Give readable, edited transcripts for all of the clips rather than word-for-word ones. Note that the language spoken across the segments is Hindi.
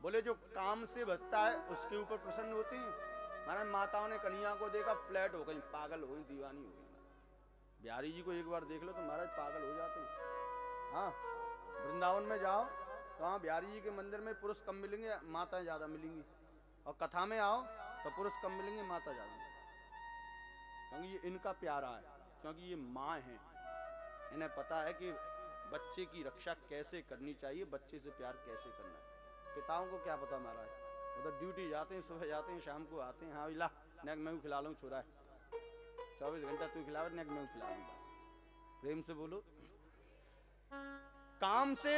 बोले जो काम से बचता है उसके ऊपर प्रसन्न होते हैं। महाराज माताओं ने कन्हैया को देखा, फ्लैट हो गई, पागल हो गई, दीवानी हो गई। बिहारी जी को एक बार देख लो तो महाराज पागल हो जाते हैं। हाँ, वृंदावन में जाओ तो वहाँ बिहारी जी के मंदिर में पुरुष कम मिलेंगे, माताएं ज्यादा मिलेंगी। और कथा में आओ तो पुरुष कम मिलेंगे, माता ज्यादा मिलेंगी। क्योंकि ये इनका प्यारा है, क्योंकि ये माँ है, इन्हें पता है कि बच्चे की रक्षा कैसे करनी चाहिए, बच्चे से प्यार कैसे करना है। पिताओं को क्या पता महाराज, वो तो ड्यूटी जाते हैं, सुबह जाते हैं, शाम को आते हैं। हाँ ला नेक मैं खिला लूँ, छोड़ा है 24 घंटा तू खिला, नेक मैं खिला लूँगा। प्रेम से बोलो। काम से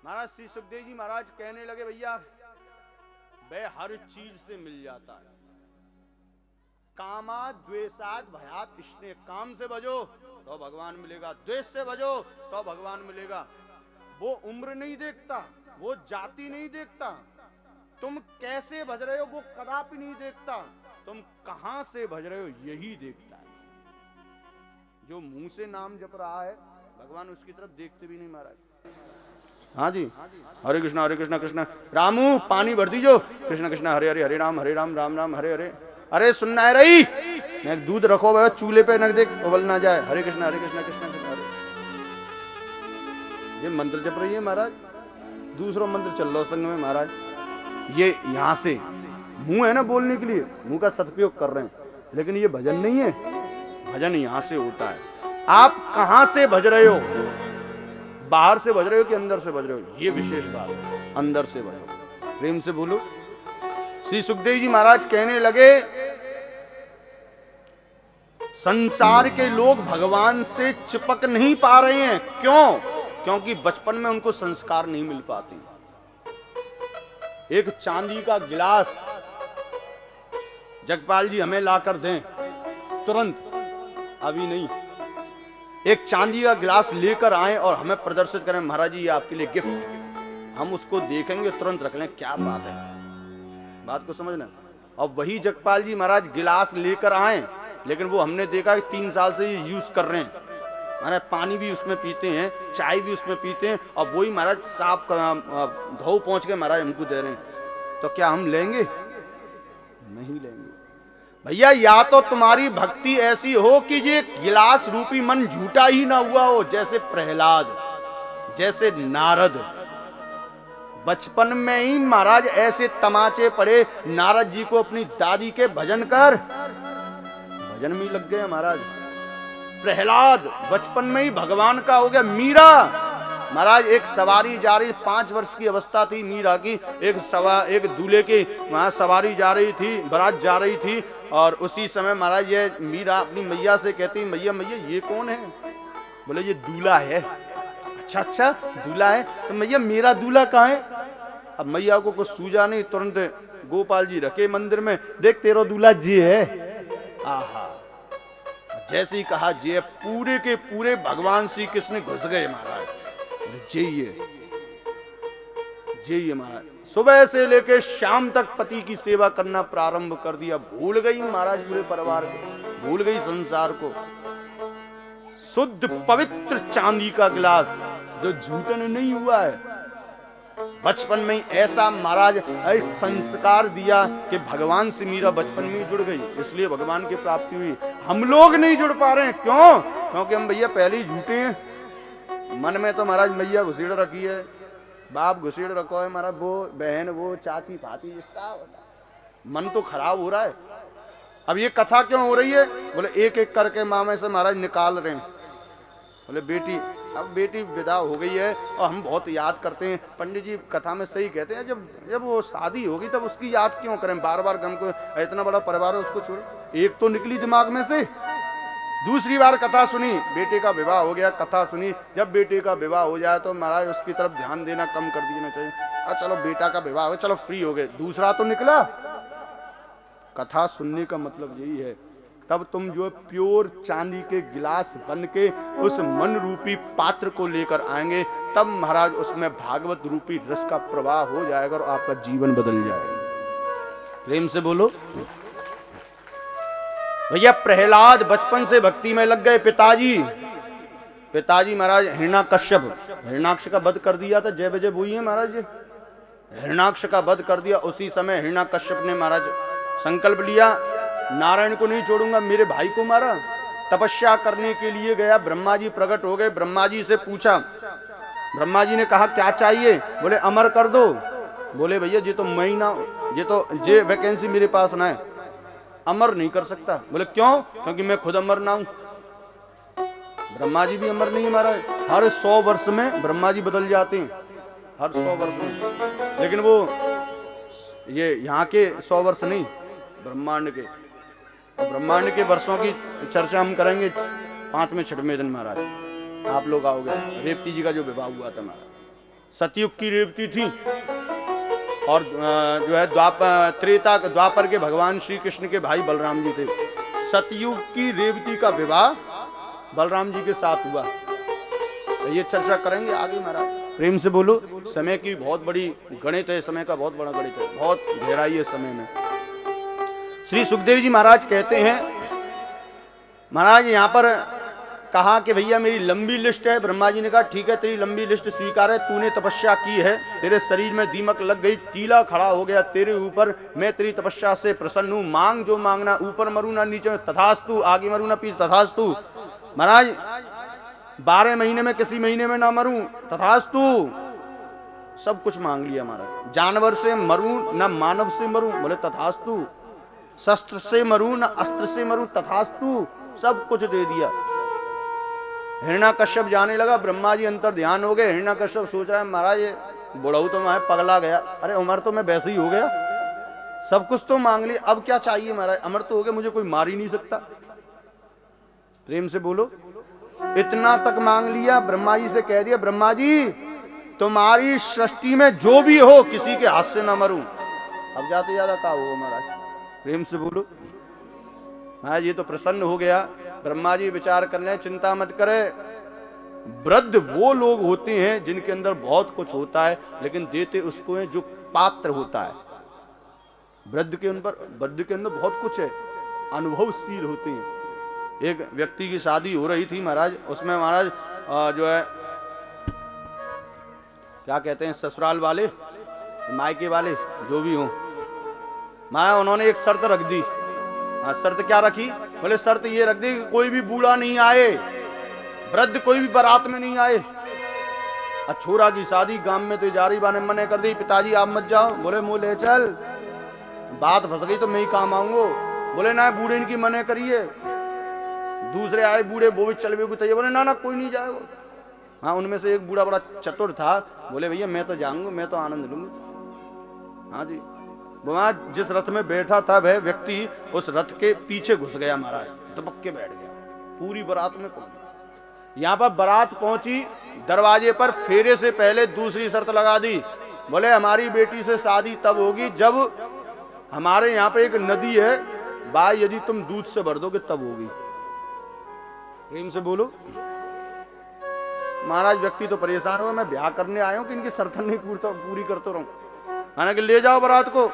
महाराज श्री सुखदेव जी महाराज कहने लगे भैया वह हर चीज से मिल जाता है। कामा द्वेषाद भयात स्नेह, काम से बजो तो भगवान मिलेगा, द्वेष से बजो तो भगवान मिलेगा। वो उम्र नहीं देखता, वो जाति नहीं देखता, तुम कैसे भज रहे हो वो कदापि नहीं देखता, तुम कहां से भज रहे हो यही देखता है। जो मुंह से नाम जप रहा है भगवान उसकी तरफ देखते भी नहीं महाराज। हाँ जी, हरे कृष्णा कृष्ण रामू पानी भर दीजो, कृष्ण कृष्ण हरे हरे, हरे राम राम राम हरे हरे। अरे सुनना है रही, मैं दूध रखो भाई चूल्हे पे, न देख उबल ना जाए। हरे कृष्ण कृष्ण कृष्ण हरे। ये मंत्र जप रही है महाराज, दूसरा मंत्र चल रहा संग में महाराज। ये यहाँ से मुंह है ना बोलने के लिए, मुंह का सदुपयोग कर रहे हैं, लेकिन ये भजन नहीं है, भजन यहाँ से होता है। आप कहां से भज रहे हो, बाहर से भज रहे हो कि अंदर से भज रहे हो, ये विशेष बात है। अंदर से भजो, प्रेम से बोलो। श्री सुखदेव जी महाराज कहने लगे संसार के लोग भगवान से चिपक नहीं पा रहे हैं। क्यों? क्योंकि बचपन में उनको संस्कार नहीं मिल पाते। एक चांदी का गिलास जगपाल जी हमें लाकर दें तुरंत, अभी नहीं, एक चांदी का गिलास लेकर आए और हमें प्रदर्शित करें, महाराज जी ये आपके लिए गिफ्ट, हम उसको देखेंगे तुरंत रख लें, क्या बात है, बात को समझना। और वही जगपाल जी महाराज गिलास लेकर आए, लेकिन वो हमने देखा कि 3 साल से ये यूज कर रहे हैं, महाराज पानी भी उसमें पीते हैं, चाय भी उसमें पीते हैं, और वही महाराज साफ धो पहुंच के महाराज हमको दे रहे हैं। तो क्या हम लेंगे? नहीं लेंगे भैया। या तो तुम्हारी भक्ति ऐसी हो कि ये गिलास रूपी मन झूठा ही ना हुआ हो, जैसे प्रहलाद, जैसे नारद। बचपन में ही महाराज ऐसे तमाचे पड़े नारद जी को अपनी दादी के भजन कर, भजन में लग गए महाराज। प्रहलाद बचपन में ही भगवान का हो गया। मीरा महाराज एक सवारी जा रही, 5 वर्ष की अवस्था थी मीरा की, एक दूल्हे की वहां सवारी जा रही थी, बारात जा रही थी, और उसी समय महाराज ये मीरा अपनी मैया से कहती, मैया मैया ये कौन है? बोले ये दूल्हा है। अच्छा दूल्हा है, तो मैया मेरा दूल्हा कहाँ है? अब मैया को कुछ सूझा नहीं, तुरंत गोपाल जी रखे मंदिर में, देख तेरा दूल्हा जी है। आहा, जैसे ही कहा जी, पूरे के पूरे भगवान श्री कृष्ण घुस गए महाराज। जय महाराज, सुबह से लेकर शाम तक पति की सेवा करना प्रारंभ कर दिया। भूल गई महाराज पूरे परिवार को, भूल गई संसार को। शुद्ध पवित्र चांदी का गिलास जो झूठन नहीं हुआ है। बचपन में ही ऐसा महाराज एक संस्कार दिया कि भगवान से मीरा बचपन में ही जुड़ गई, इसलिए भगवान की प्राप्ति हुई। हम लोग नहीं जुड़ पा रहे हैं, क्यों? क्योंकि हम भैया पहले ही झूठे हैं। मन में तो महाराज मैया घुसेड़ रखी है, बाप घुसेड़ रखो है महाराज, वो बहन, वो चाची भाती, मन तो खराब हो रहा है। अब ये कथा क्यों हो रही है? बोले एक एक करके मामे से महाराज निकाल रहे हैं। बोले बेटी, अब बेटी विदा हो गई है और हम बहुत याद करते हैं। पंडित जी कथा में सही कहते हैं, जब वो शादी होगी तब उसकी याद क्यों करें, बार बार गम को, इतना बड़ा परिवार है उसको छोड़। एक तो निकली दिमाग में से, दूसरी बार कथा सुनी, बेटे का विवाह हो गया, कथा सुनी। जब बेटे का विवाह हो जाए तो महाराज उसकी तरफ ध्यान देना कम कर देना चाहिए। चलो बेटा का विवाह हो, चलो फ्री हो गए, दूसरा तो निकला। कथा सुनने का मतलब यही है। तब तुम जो प्योर चांदी के गिलास बन के उस मन रूपी पात्र को लेकर आएंगे, तब महाराज उसमें भागवत रूपी रस का प्रवाह हो जाएगा और आपका जीवन बदल जाएगा। प्रेम से बोलो भैया। प्रहलाद बचपन से भक्ति में लग गए। पिताजी महाराज हिरण्याकश्यप, हिरण्याक्ष का वध कर दिया था। जय विजय बोई है महाराज, हिरण्याक्ष का वध कर दिया। उसी समय हिरण्याकश्यप ने महाराज संकल्प लिया, नारायण को नहीं छोड़ूंगा, मेरे भाई को मारा। तपस्या करने के लिए गया, ब्रह्मा जी प्रकट हो गए। ब्रह्मा जी से पूछा, ब्रह्मा जी ने कहा क्या चाहिए? बोले अमर कर दो। बोले भैया ये तो मैं ही ना, ये वैकेंसी मेरे पास ना है, अमर नहीं कर सकता। बोले क्यों? क्योंकि मैं खुद अमर ना हूं। ब्रह्मा जी भी अमर नहीं है महाराज। हर 100 वर्ष में ब्रह्मा जी बदल जाते हैं, हर 100 वर्ष में। लेकिन वो ये यहाँ के 100 वर्ष नहीं, ब्रह्मांड के। ब्रह्मांड के वर्षों की चर्चा हम करेंगे 5वें 6वें दिन महाराज। आप लोग आओगे। रेवती जी का जो विवाह हुआ था महाराज, सतयुग की रेवती थी और जो है द्वापर के भगवान श्री कृष्ण के भाई बलराम जी थे। सतयुग की रेवती का विवाह बलराम जी के साथ हुआ। तो ये चर्चा करेंगे आगे महाराज। प्रेम से बोलो। समय की बहुत बड़ी गणित है, समय का बहुत बड़ा गणित है, बहुत गहराई है समय में। श्री सुखदेव जी महाराज कहते हैं, महाराज यहाँ पर कहा कि भैया मेरी लंबी लिस्ट है। ब्रह्मा जी ने कहा ठीक है तेरी लंबी लिस्ट स्वीकार है, तूने तपस्या की है, तेरे शरीर में दीमक लग गई, टीला खड़ा हो गया तेरे ऊपर, मैं तेरी तपस्या से प्रसन्न हूं, मांग जो मांगना, ऊपर मरू ना नीचे तथास्तु, आगे मरू ना पीछे तथास्तु। महाराज 12 महीने में किसी महीने में ना मरूं तथास्तु। सब कुछ मांग लिया महाराज। जानवर से मरूं ना मानव से मरूं, बोले तथास्तु। शस्त्र से मरूं ना अस्त्र से मरूं, तथास्तु। सब कुछ दे दिया। हिरण्याकश्यप जाने लगा, ब्रह्मा जी अंतर ध्यान हो गए। हिरण्याकश्यप सोच रहा है महाराज ये बुढ़ऊ तो मैं पगला गया, अरे उम्र तो मैं वैसे ही हो गया, सब कुछ तो मांग लिया, अब क्या चाहिए महाराज? अमर तो हो गया, मुझे कोई मार ही नहीं सकता। प्रेम से बोलो। इतना तक मांग लिया। ब्रह्मा जी से कह दिया, ब्रह्मा जी तुम्हारी सृष्टि में जो भी हो किसी के हाथ से ना मरूं। अब जाते ज्यादा का हो महाराज? प्रेम से बोलो। महाराज ये तो प्रसन्न हो गया। ब्रह्मा जी विचार कर रहे, चिंता मत करे। वृद्ध वो लोग होते हैं जिनके अंदर बहुत कुछ होता है, लेकिन देते उसको है जो पात्र होता है। वृद्ध के अंदर बहुत कुछ है, अनुभवशील होते हैं। एक व्यक्ति की शादी हो रही थी महाराज, उसमें महाराज जो है क्या कहते हैं, ससुराल वाले मायके वाले जो भी हो, महाराज उन्होंने एक शर्त रख दी। शर्त क्या रखी? बोले शर्त ये रख दी कि कोई भी बूढ़ा नहीं आए, वृद्ध कोई भी बारात में नहीं आए। छोरा की शादी गांव में तो जा रही, बाने मने कर दी, पिताजी आप मत जाओ। बोले मुँह ले चल, बात फंस गई तो मैं ही काम आऊंगो। बोले ना बूढ़े इनकी मने करिए। दूसरे आए बूढ़े, वो भी चलवे को तैयार। बोले ना ना कोई नहीं जाएगा। हाँ उनमें से एक बूढ़ा बड़ा चतुर था, बोले भैया मैं तो जाऊंगा, मैं तो आनंद लूंगा। हाँ जी। वहां जिस रथ में बैठा था वह व्यक्ति उस रथ के पीछे घुस गया महाराज, दबक के बैठ गया। पूरी बारात में पहुंची। यहाँ पर बारात पहुंची, दरवाजे पर फेरे से पहले दूसरी शर्त लगा दी। बोले हमारी बेटी से शादी तब होगी जब हमारे यहाँ पे एक नदी है, भाई यदि तुम दूध से भर दोगे तब होगी। प्रेम से बोलो। महाराज व्यक्ति तो परेशान हो, मैं ब्याह करने आया हूं कि इनकी शर्त नहीं पूरी करता रहूं। मैंने कि ले जाओ बारात को।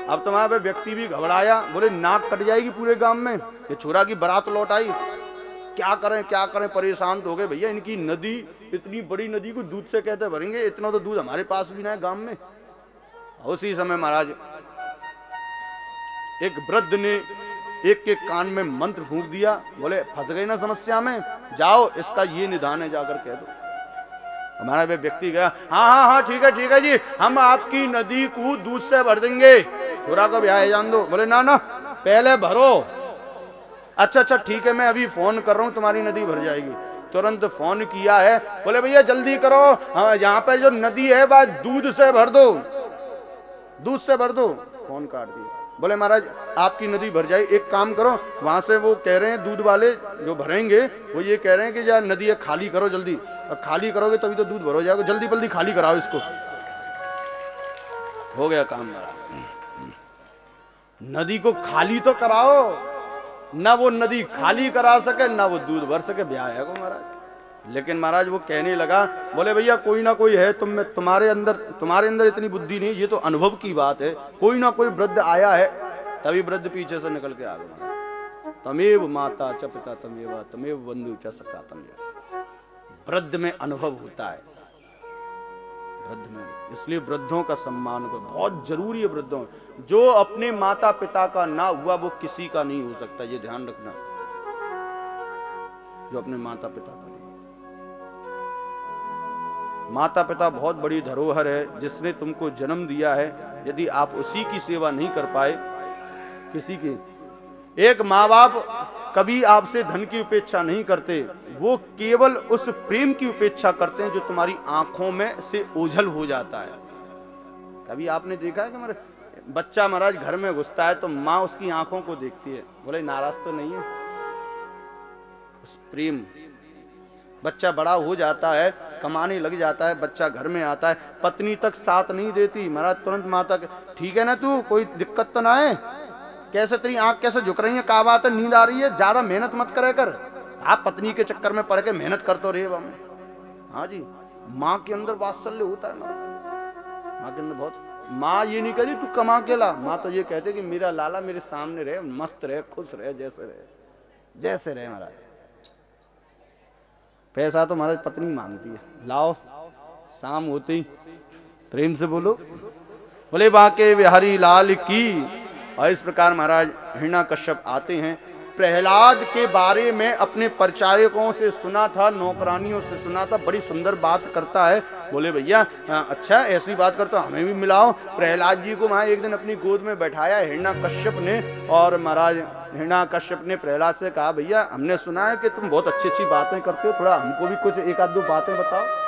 अब तुम्हारे पे व्यक्ति भी घबराया, बोले नाक कट जाएगी पूरे गांव में, ये छोरा की बारात लौट आई, क्या करें, परेशान तो हो गए। भैया इनकी नदी, इतनी बड़ी नदी को दूध से कहते भरेंगे, इतना तो दूध हमारे पास भी ना है गांव में। उसी समय महाराज एक वृद्ध ने एक के कान में मंत्र फूंक दिया। बोले फंस गए ना समस्या में, जाओ इसका ये निदान है, जाकर कह दो। हमारा वे व्यक्ति गया, हाँ ठीक है जी, हम आपकी नदी को दूध से भर देंगे, छोरा को ब्याह जान दो। बोले ना पहले भरो। अच्छा ठीक है, मैं अभी फोन कर रहा हूँ, तुम्हारी नदी भर जाएगी। तुरंत फोन किया है, बोले भैया जल्दी करो, यहाँ पर जो नदी है वह दूध से भर दो, दूध से भर दो। फोन काट दिया। बोले महाराज आपकी नदी भर जाए, एक काम करो, वहां से वो कह रहे हैं दूध वाले जो भरेंगे, वो ये कह रहे हैं कि यार नदी है खाली करो जल्दी, और खाली करोगे तभी तो दूध भर हो जाएगा, जल्दी खाली कराओ इसको। हो गया काम महाराज। नदी को खाली तो कराओ, ना वो नदी खाली करा सके ना वो दूध भर सके, ब्याह है को महाराज। लेकिन महाराज वो कहने लगा, बोले भैया कोई ना कोई है, तुम्हारे अंदर इतनी बुद्धि नहीं, ये तो अनुभव की बात है, कोई ना कोई वृद्ध आया है। तभी वृद्ध पीछे से निकल के आ गया, तमेव माता च पिता तमेव तमेव बंधु च सखा तमेव। वृद्ध में अनुभव होता है, वृद्ध में, इसलिए वृद्धों का सम्मान करो, बहुत जरूरी है वृद्धों। जो अपने माता पिता का ना हुआ वो किसी का नहीं हो सकता, ये ध्यान रखना। जो अपने माता पिता का नहीं, माता पिता बहुत बड़ी धरोहर है, जिसने तुमको जन्म दिया है। यदि आप उसी की सेवा नहीं कर पाए, किसी की, एक माँ बाप कभी आपसे धन की उपेक्षा नहीं करते, वो केवल उस प्रेम की उपेक्षा करते हैं जो तुम्हारी आंखों में से ओझल हो जाता है। कभी आपने देखा है कि मेरे बच्चा महाराज घर में घुसता है तो माँ उसकी आंखों को देखती है, बोले नाराज तो नहीं है। उस प्रेम, बच्चा बड़ा हो जाता है, कमाने लग जाता है, बच्चा घर में आता है, पत्नी तक साथ नहीं देती, महाराज तुरंत माता ठीक है ना, तू कोई दिक्कत तो ना है, कैसे तेरी आंख कैसे झुक रही है, क्या बात है, नींद आ रही है, ज्यादा मेहनत मत करे कर। आप पत्नी के चक्कर में पड़ के मेहनत कर तो रहे। हाँ जी, माँ के अंदर वात्सल्य होता है, माँ के अंदर बहुत। माँ ये नहीं कहती तू कमा के ला, माँ तो ये कहते कि मेरा लाला मेरे सामने रहे, मस्त रहे, खुश रहे, जैसे रहे महाराज। पैसा तो महाराज पत्नी मांगती है, लाओ, शाम होते ही प्रेम से बोलो, बोले बांके बिहारी लाल की। और इस प्रकार महाराज हिरण्यकश्यप आते हैं। प्रहलाद के बारे में अपने परिचारकों से सुना था, नौकरानियों से सुना था, बड़ी सुंदर बात करता है। बोले भैया अच्छा ऐसी बात करता, हमें भी मिलाओ। प्रहलाद जी को वहाँ एक दिन अपनी गोद में बैठाया हिरण्यकश्यप ने, और महाराज हिरण्यकश्यप ने प्रहलाद से कहा भैया हमने सुना है कि तुम बहुत अच्छी अच्छी बातें करते हो, थोड़ा हमको भी कुछ एक आध दो बातें बताओ।